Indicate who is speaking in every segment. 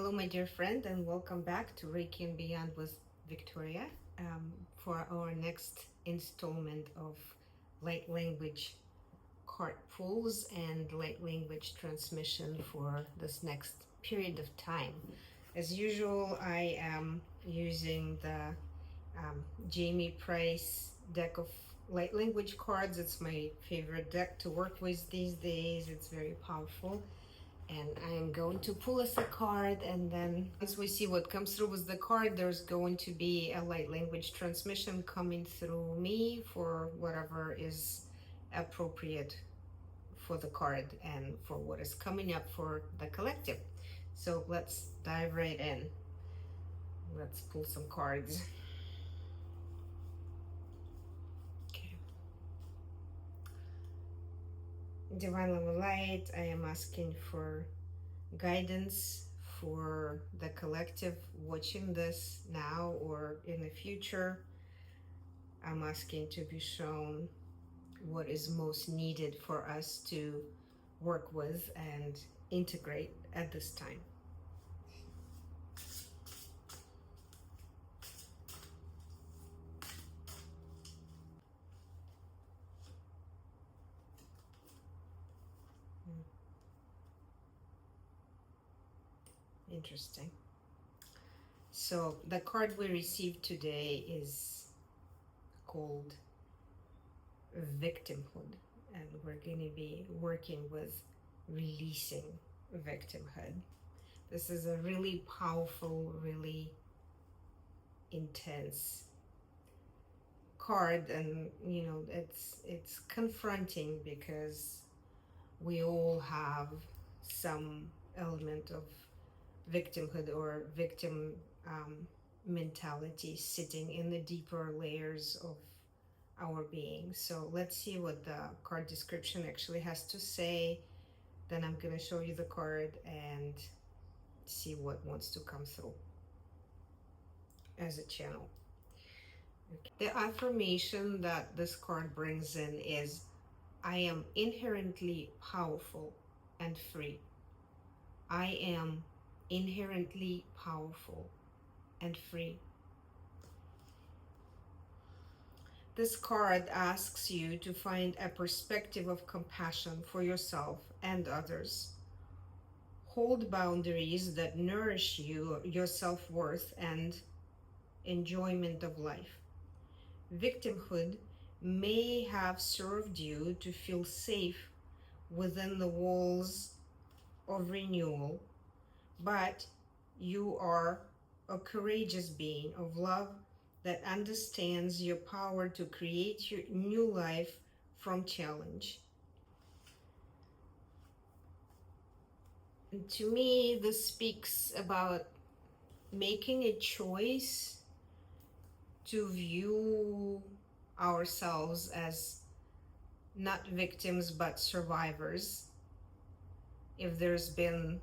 Speaker 1: Hello, my dear friend, and welcome back to Reiki and Beyond with Victoria for our next installment of light language card pulls and light language transmission for this next period of time. As usual, I am using the Jamie Price deck of light language cards. It's my favorite deck to work with these days. It's very powerful. And I am going to pull us a card, and then once we see what comes through with the card, there's going to be a light language transmission coming through me for whatever is appropriate for the card and for what is coming up for the collective. So let's dive right in. Let's pull some cards. Divine Love and Light, I am asking for guidance for the collective watching this now or in the future. I'm asking to be shown what is most needed for us to work with and integrate at this time. Interesting. So the card we received today is called Victimhood, and we're going to be working with releasing victimhood. This is a really powerful, really intense card, and you know, it's confronting because we all have some element of victimhood or victim mentality sitting in the deeper layers of our being. So let's see what the card description actually has to say. Then I'm going to show you the card and see what wants to come through as a channel. Okay. The affirmation that this card brings in is, I am inherently powerful and free. I am inherently powerful and free. This card asks you to find a perspective of compassion for yourself and others. Hold boundaries that nourish you, your self-worth and enjoyment of life. Victimhood may have served you to feel safe within the walls of renewal, but you are a courageous being of love that understands your power to create your new life from challenge. And to me, this speaks about making a choice to view ourselves as not victims but survivors. If there's been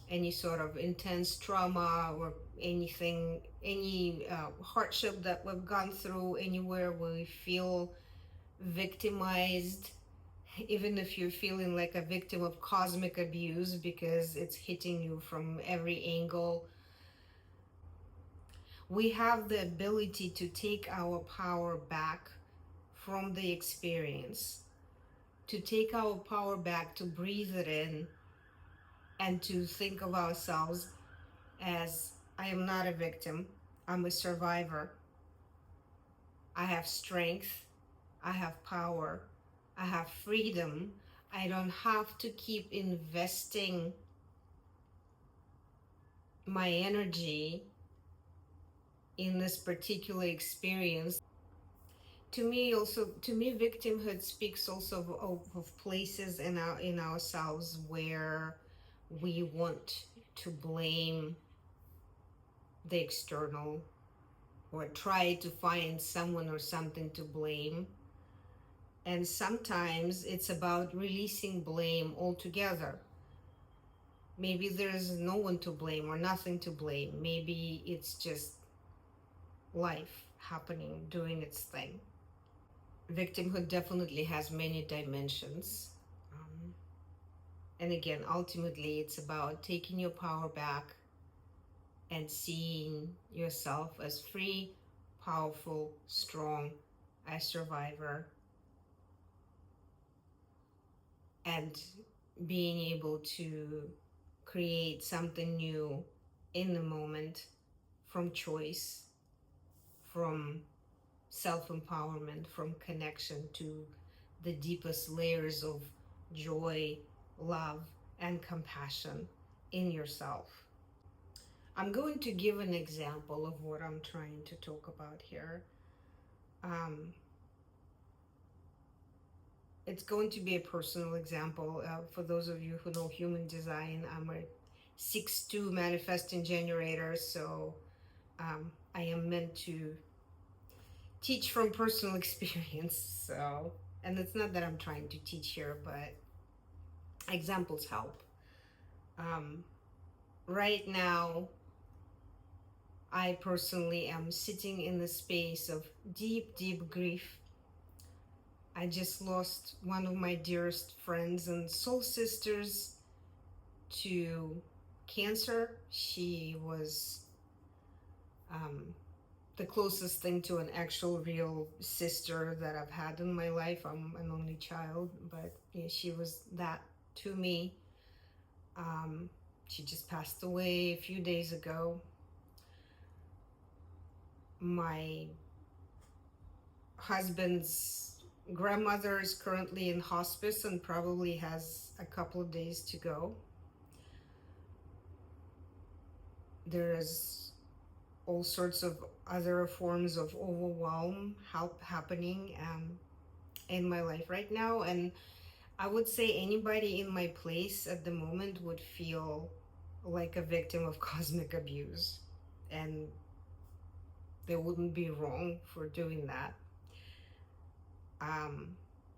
Speaker 1: any sort of intense trauma or anything, any hardship that we've gone through, anywhere we feel victimized, even if you're feeling like a victim of cosmic abuse because it's hitting you from every angle, we have the ability to take our power back from the experience, to take our power back, to breathe it in, and to think of ourselves as, I am not a victim, I'm a survivor. I have strength, I have power, I have freedom. I don't have to keep investing my energy in this particular experience. To me, victimhood speaks also of places in ourselves where we want to blame the external or try to find someone or something to blame. And sometimes it's about releasing blame altogether. Maybe there's no one to blame or nothing to blame. Maybe it's just life happening, doing its thing. Victimhood definitely has many dimensions. And again, ultimately, it's about taking your power back and seeing yourself as free, powerful, strong, a survivor, and being able to create something new in the moment from choice, from self-empowerment, from connection to the deepest layers of joy, love, and compassion in yourself. I'm going to give an example of what I'm trying to talk about here. It's going to be a personal example. For those of you who know human design, I'm a 6/2 manifesting generator, so I am meant to teach from personal experience. So, and it's not that I'm trying to teach here, but examples help. Right now, I personally am sitting in the space of deep, deep grief. I just lost one of my dearest friends and soul sisters to cancer. She was the closest thing to an actual real sister that I've had in my life. I'm an only child, but yeah, she was that to me. She just passed away a few days ago. My husband's grandmother is currently in hospice and probably has a couple of days to go. There's all sorts of other forms of overwhelm happening in my life right now, and I would say anybody in my place at the moment would feel like a victim of cosmic abuse, and they wouldn't be wrong for doing that.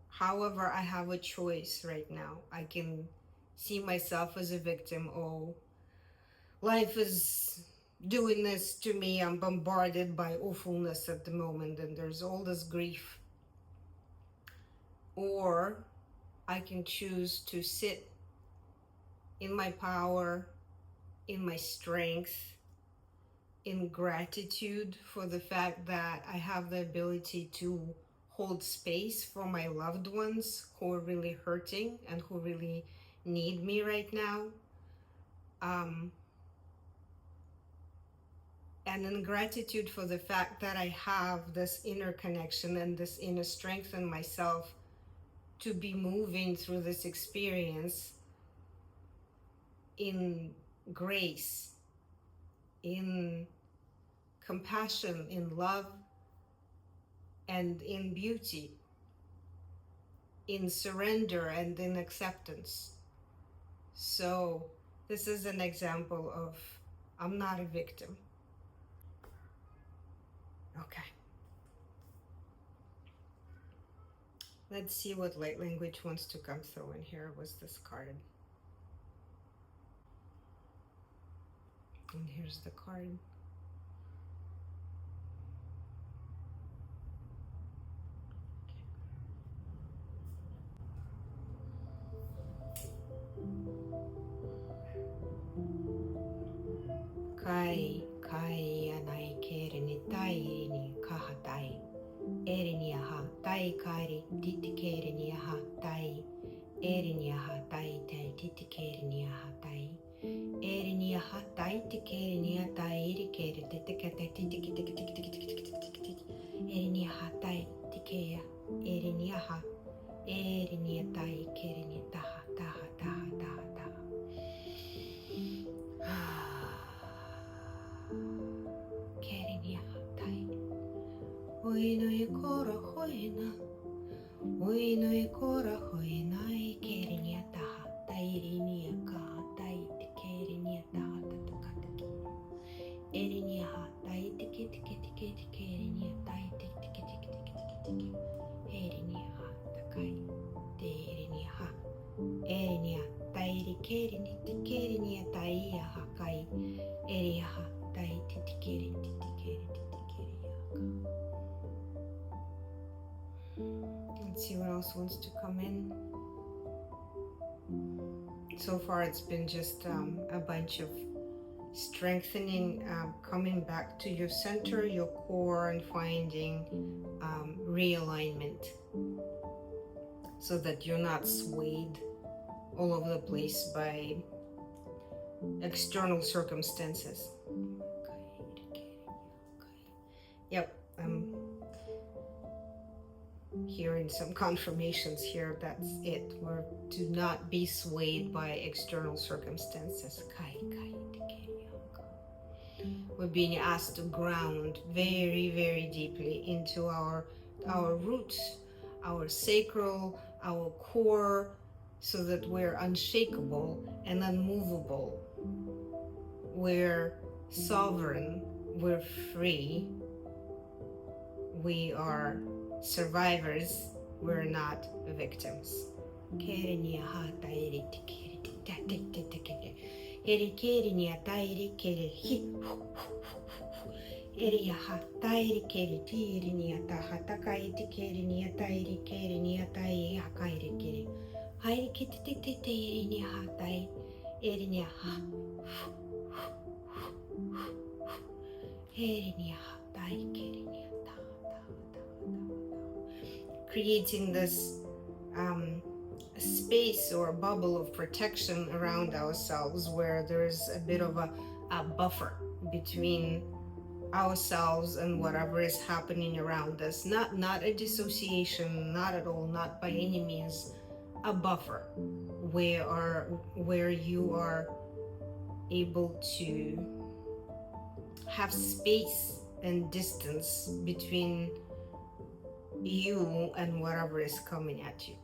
Speaker 1: However, I have a choice right now. I can see myself as a victim. Oh, life is doing this to me. I'm bombarded by awfulness at the moment, and there's all this grief. Or I can choose to sit in my power, in my strength, in gratitude for the fact that I have the ability to hold space for my loved ones who are really hurting and who really need me right now. And in gratitude for the fact that I have this inner connection and this inner strength in myself to be moving through this experience in grace, in compassion, in love, and in beauty, in surrender and in acceptance. So this is an example of I'm not a victim. Okay. Let's see what light language wants to come through in here with this card. And here's the card. Kai anai kere ni tai ni kaha tai. Ere ni aha tai kari titi kere ni aha tai. Ere ni aha tai te titi kere ni aha tai. Ere ni aha tai te kere ni aha tai. Ere kere te te kete titi kete kete kete kete kete kete kete. Ere ni aha tai te kea. Ere ni aha. Ere ni tai kere ni taha taha taha taha taha. Kere ni aha tai. Oi no e kora hoina. Oi no e kora hoina e kere ni taha. Tairi ni a kaha tai te kere ni taha tatukataki. Ere ni aha tai te ke te ke te ke te kere ni tai te ke te ke te ke te ke te ke te ke. Ere ni aha takai. Te ere ni aha. Ere ni a tairi kere ni te kere ni tai aha kai. Ere aha tai te te kere te te kere te te kere yaka. Let's see what else wants to come in. So far it's been just a bunch of strengthening, coming back to your center, your core, and finding realignment so that you're not swayed all over the place by external circumstances. Yep, I'm hearing some confirmations here. That's it. We're to not be swayed by external circumstances. We're being asked to ground very, very deeply into our roots, our sacral, our core, so that we're unshakable and unmovable. We're sovereign, we're free, we are survivors, we're not victims. Creating this space or a bubble of protection around ourselves, where there's a bit of a buffer between ourselves and whatever is happening around us. Not a dissociation, not at all, not by any means. A buffer where you are able to have space and distance between you and whatever is coming at you.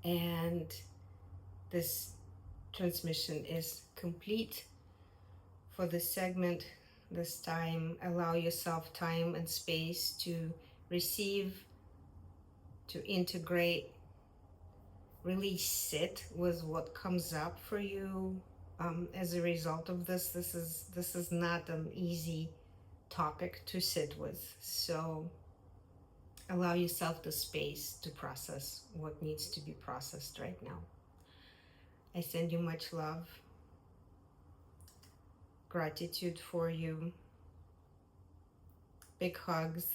Speaker 1: And this transmission is complete for this segment. This time, allow yourself time and space to receive, to integrate, really sit with what comes up for you as a result of this. This is not an easy topic to sit with, so allow yourself the space to process what needs to be processed right now. I send you much love, gratitude for you, big hugs.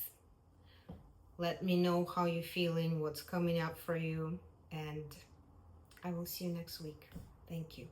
Speaker 1: Let me know how you're feeling, what's coming up for you, and I will see you next week. Thank you.